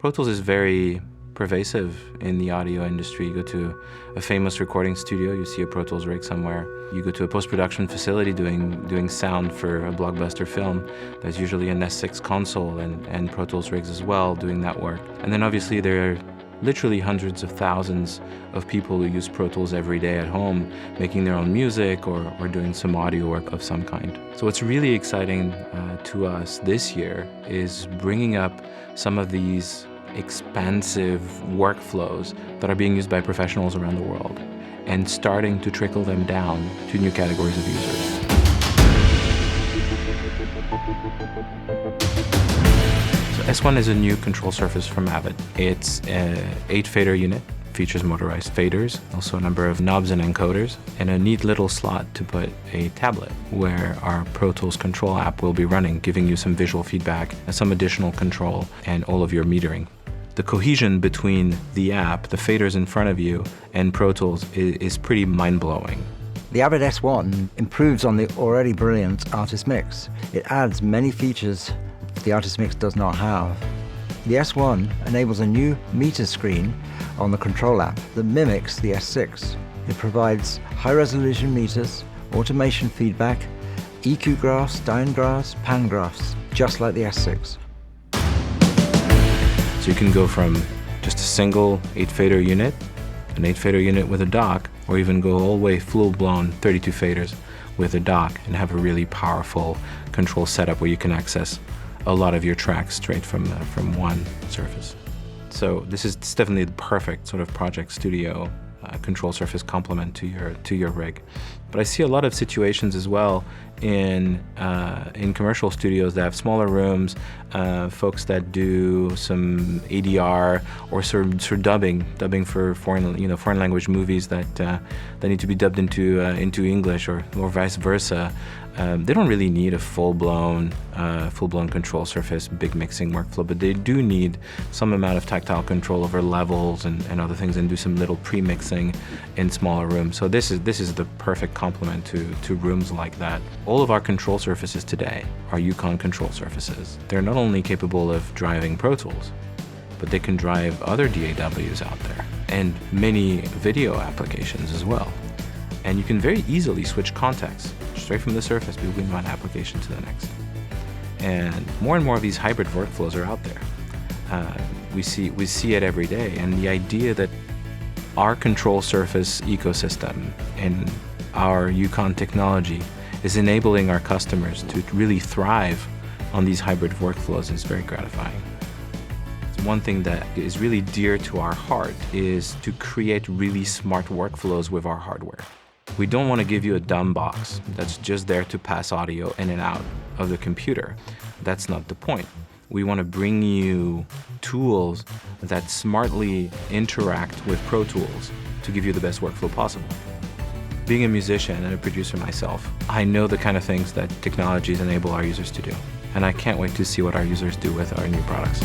Pro Tools is very pervasive in the audio industry. You go to a famous recording studio, you see a Pro Tools rig somewhere. You go to a post-production facility doing sound for a blockbuster film, there's usually an S6 console and Pro Tools rigs as well doing that work. And then obviously there are literally hundreds of thousands of people who use Pro Tools every day at home, making their own music or doing some audio work of some kind. So what's really exciting to us this year is bringing up some of these expansive workflows that are being used by professionals around the world and starting to trickle them down to new categories of users. So S1 is a new control surface from Avid. It's an 8-fader unit, features motorized faders, also a number of knobs and encoders, and a neat little slot to put a tablet where our Pro Tools control app will be running, giving you some visual feedback, some additional control, and all of your metering. The cohesion between the app, the faders in front of you, and Pro Tools is pretty mind-blowing. The Avid S1 improves on the already brilliant Artist Mix. It adds many features the Artist Mix does not have. The S1 enables a new meter screen on the control app that mimics the S6. It provides high-resolution meters, automation feedback, EQ graphs, dyne graphs, pan graphs, just like the S6. So you can go from just a single 8-fader unit, an 8-fader unit with a dock, or even go all the way full-blown 32 faders with a dock and have a really powerful control setup where you can access a lot of your tracks straight from one surface. So this is definitely the perfect sort of project studio control surface complement to your rig. But I see a lot of situations as well in commercial studios that have smaller rooms, folks that do some ADR or sort of dubbing for foreign language movies that need to be dubbed into English or vice versa. They don't really need a full-blown control surface, big mixing workflow, but they do need some amount of tactile control over levels and other things, and do some little pre-mixing in smaller rooms. So this is the perfect complement to rooms like that. All of our control surfaces today are Yukon control surfaces. They're not only capable of driving Pro Tools, but they can drive other DAWs out there and many video applications as well. And you can very easily switch contexts straight from the surface between one application to the next. And more of these hybrid workflows are out there. We see it every day, and the idea that our control surface ecosystem and our Yukon technology is enabling our customers to really thrive on these hybrid workflows is very gratifying. One thing that is really dear to our heart is to create really smart workflows with our hardware. We don't want to give you a dumb box that's just there to pass audio in and out of the computer. That's not the point. We want to bring you tools that smartly interact with Pro Tools to give you the best workflow possible. Being a musician and a producer myself, I know the kind of things that technologies enable our users to do. And I can't wait to see what our users do with our new products.